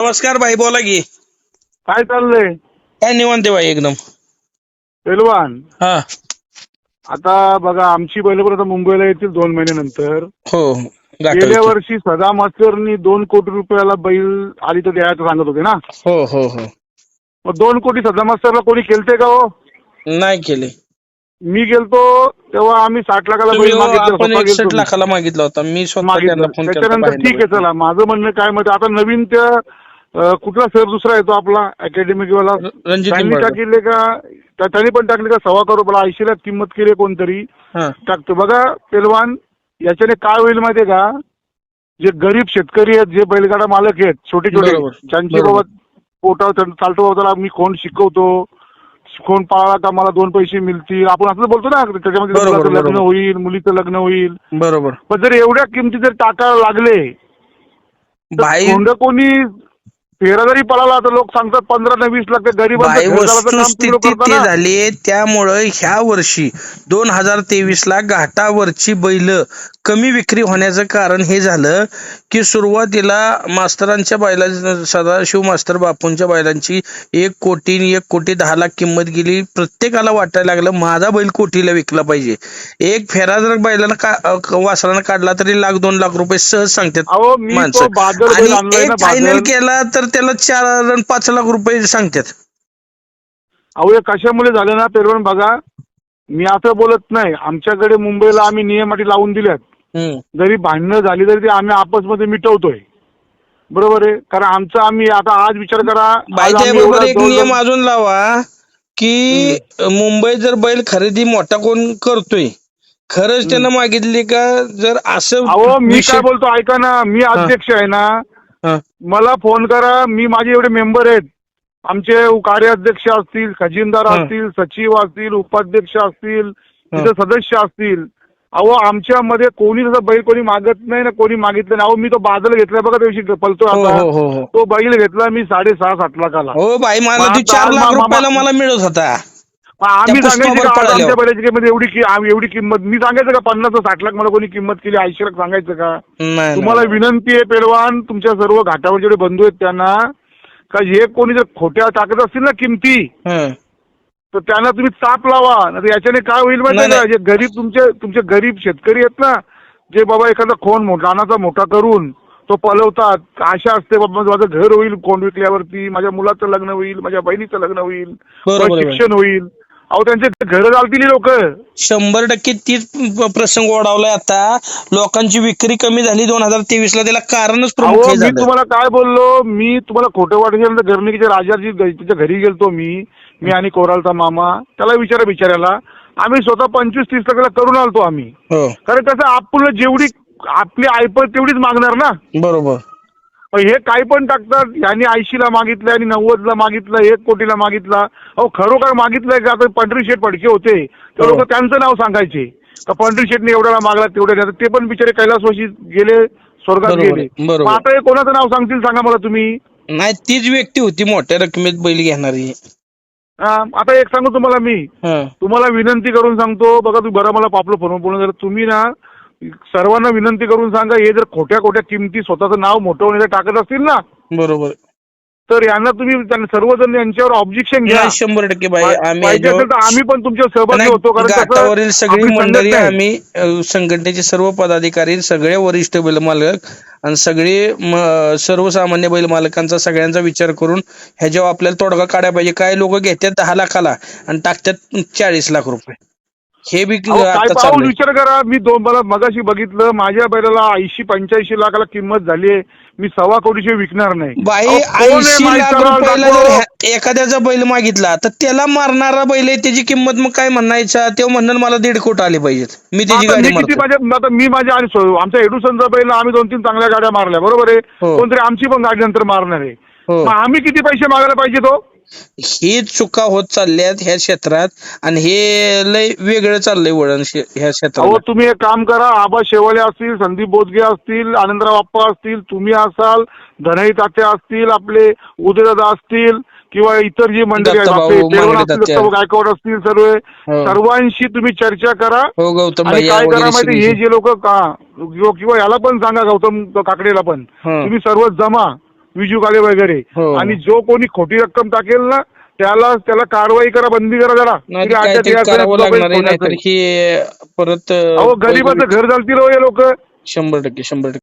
नमस्कार भाई, बोला की. काय चाललंय? काय निवांत आहे भाई एकदम. पेलवान, हा. आता बघा आमची बैल पण आता मुंबईला येतील 2 महिन्यानंतर. हो. गेल्या गाठवते. वर्षी सदा मास्टरनी 2 कोटी रुपयाला बैल आली तर द्यायचं सांगत होते ना. हो हो हो. मग 2 कोटी सदा मास्टरला कोणी केलते का हो? नाही केले. मी गेलतो तेव्हा आम्ही 60 लाखाला तुम्ही बैल हो, मागितलं, आपण स्वतः गेलतो 61 मी. लाखाला मागितला होता. मी स्वतः त्यांना मागितलं फोन केला त्याच्यानंतर ठीक आहे. चला, माझं म्हणणं काय मत आता नवीन त्या कुठला सर दुसरा येतो आपला अकॅडमिक वाला, रणजित त्यांनी निंबाळकर. टाकले का? त्यांनी पण टाकले का 1.25 करोड 80 लाख किंमत केली कोणतरी हा. टाकतो बघा पेलवान. याच्याने काय होईल माहितीये का? जे गरीब शेतकरी आहेत, जे बैलगाडा मालक आहेत छोटे छोटे, बरोबर. ज्यांची बरोबर. बाबा पोटावर चालतो बाबा, त्याला मी कोण शिकवतो, कोण पाळला का मला 2 पैसे मिळतील, आपण असं बोलतो ना. त्याच्यामध्ये बरोबर, मुलाचं लग्न बरोबर. होईल, मुलीचं लग्न होईल. बरोबर पण जर एवढ्या किमती जर टाकायला लागले तर भाई. खोंड कोणी फेरा जरी पळाला तर लोक सांगतात 15 ना 20 लाख. गरीबांचं भाई, घर चालायचं काम तुम्ही वस्तुस्थिती करता ते ना. झाली. त्यामुळं ह्या वर्षी 2023ला घाटावरची बैल कमी विक्री होण्याचं कारण हे झालं की सुरुवातीला मास्तरांच्या बैला, सदाशिव मास्तर बापूंच्या बैलांची 1 कोटी 1,10,00,000 किंमत गेली. प्रत्येकाला वाटायला लागलं माझा बैल कोटीला विकला पाहिजे. एक फेरा जर बैलानं वासरानं काढला तरी 1,00,000-2,00,000 रुपये सहज सांगतात अहो, मी माणसं. तो बादल बैल आणि आणलाय एक ना, फायनल बादल. केला तर त्याला 4,00,000-5 लाख रुपये सांगतात. अहो, हे कशामुळे झालं ना पेरवण बघा. मी असं बोलत नाही. आमच्याकडे मुंबईला आम्ही नियम अटी लावून दिल्यात. जरी भांडणं झाली तरी ते आम्ही आपसमध्ये मिटवतोय. बरोबर आहे. कारण आमचं आम्ही आता आज विचार करा, बाई, आज आम्ही त्याबरोबर एवढा एक जवळजवळ नियम अजून लावा की मुंबईत जर बैल खरेदी मोठा कोण करतोय, खरंच त्यानं मागितली का, जर असं अहो, मी विषय. काय बोलतो ऐका ना. मी हा. अध्यक्ष आहे ना. हा. मला फोन करा. मी माझे एवढे मेंबर आहेत. आमचे कार्याध्यक्ष असतील, खजिनदार हा. असतील, सचिव असतील, उपाध्यक्ष असतील, हा. तिथे सदस्य असतील. अहो, आमच्यामध्ये कोणी तसं बैल कोणी मागत नाही ना, कोणी मागितलं नाही. अहो, मी तो बादल घेतला बघा, त्या दिवशी पलतो हो आता. हो हो हो. तो बैल घेतला मी 6.5-7 लाखाला. हो भाई, मला मग ती आता 4 आज लाख रुपयाला मला मिळत होता. मग आम्ही त्या सांगायचं पुष्पावर का आज पळाल्यावर. आमच्या बैलाची किंमत एवढी किंमत मी सांगायचं का 50-60 लाख मला कोणी किंमत केली 80 लाख सांगायचं का? नाही तुम्हाला नाही. विनंती आहे पेलवान, तुमच्या सर्व घाटावर जेवढे बंधू आहेत त्यांना, का हे कोणी जर खोट्या टाकत असतील ना किमती, हं. तर त्यांना तुम्ही चाप लावा. नाही याच्याने काय होईल माहिती नाही, का? जे गरीब तुमचे गरीब शेतकरी आहेत ना, जे बाबा एखादा खोन रानाचा मोठा करून तो पलवतात. आशा असते बाबा माझं घर होईल कोंड विकल्यावरती, माझ्या मुलाचं लग्न होईल, माझ्या बहिणीचं लग्न होईल, बरोबर आहे. शिक्षण होईल. अहो, त्यांचे घर चालतील लोक. 100% तीच प्रसंग ओढावलाय आता. लोकांची विक्री कमी झाली 2023ला, त्याला कारणच प्रमुख अहो, हे मी झालं. तुम्हाला काय बोललो, मी तुम्हाला खोटं वाटलं. घरणीच्या राजाची तिच्या घरी गेलतो मी आणि कोरालचा मामा. त्याला विचारायला आम्ही स्वतः 25-30 लाखाला करून आलतो आम्ही. हो. कारण कसं आपलं जेवढी आपली ऐपत तेवढीच मागणार ना. बरोबर. मग हे काही पण टाकतात. यांनी 80ला मागितलं आणि 90ला मागितलं, 1 कोटीला मागितला. अहो, खरोखर मागितलंय का? आता पंढरी शेठ फडके होते ते लोक त्यांचं नाव सांगायचे का पंढरी शेठने एवढ्याला मागला तेवढ्या. ते पण बिचारे कैलासवासी गेले, स्वर्गात बरोबर गेले. आहे. बरोबर. मग आता हे कोणाचं नाव सांगतील सांगा मला तुम्ही? नाही, तीच व्यक्ती होती मोठ्या रकमेत बैल घेणारी. आता एक सांगू तुम्हाला मी, हं. तुम्हाला विनंती करून सांगतो बघा. तुम्ही बरं मला आपलं फोन बोलणं झालं. तुम्ही ना सर्वांना विनंती करून सांगा, हे जर खोट्या किमती स्वतःचं नाव मोठं होण्याचं टाकत असतील ना, बरोबर. तर यांना तुम्ही सर्वजण यांच्यावर ऑब्जेक्शन घ्या. 100% बाई, आम्ही पाहिजे असेल तर आम्ही पण तुमच्या सहभागी होतो. कारण कसं घाटावरील सगळी आपली मंडळी, संघटना आहे. आम्ही संघटनेचे सर्व पदाधिकारी, सगळे वरिष्ठ बैल मालक आणि सगळे सर्वसामान्य बैल मालकांचा सगळ्यांचा विचार करून ह्याच्यावर आपल्याला तोडगा काढायला पाहिजे. काय लोक घेतात 10 लाखाला आणि टाकतात 40 लाख रुपये. हे बी अहो, काय आता पाहून चाललंय. विचार करा. मी मला मगाशी बघितलं, माझ्या बैलाला 80-85 लाखाला किंमत झाली आहे. मी 1.25 कोटीची विकणार नाही. बाई, अहो, कोण आहे 80 लाख माहितीला रुपयाला दाखव. जर एखाद्याचा बैल मागितला तर त्याला मारणारा बैल आहे, त्याची किंमत मग काय म्हणायचा? तेव्हा म्हणणार मला 1.5 कोटी आले पाहिजेत, मी त्याची आता गाडी मी किती मारतो. आता मी माझ्या आणि आमच्या एडुसनचा बैल आम्ही 2-3 चांगल्या गाड्या मारल्या. बरोबर आहे. हो. कोणतरी आमची पण गाडी नंतर मारणार आहे. हो. मग आम्ही किती पैसे मागायला पाहिजे तो? ही चुका होत चालल्यात ह्या क्षेत्रात आणि हे लय वेगळं चाललंय वळण ह्या अहो, क्षेत्रात. तुम्ही एक काम करा. आबा शेवाले असतील, संदीप बोदगे असतील, आनंदराव अप्पा असतील, तुम्ही असाल, धनई तात्या असतील, आपले उदयदादा असतील, किंवा इतर जी मंडळी आहेत, दत्ताभाऊ, आपले पेरवण मांगडे असतील, तात्या. दत्ताभाऊ गायकवाड असतील, सर्वांशी तुम्ही चर्चा करा. हो, गौतम आणि भैया काय करा वगैरे माहिती, सगळी. हे जे लोक किंवा याला पण सांगा, गौतम काकडेला पण, हं. तुम्ही सर्व जमा. विजूकाले वगैरे हो. आणि जो कोणी खोटी रक्कम टाकेल ना त्याला कारवाई करा, बंदी करा जरा. नाही किती काहीतरी अटॅक यायचं करावं तुला लागणार आहे, पैसे नाहीतर ही परत अहो गरीबाचं घर चालतील हो हे लोक. 100%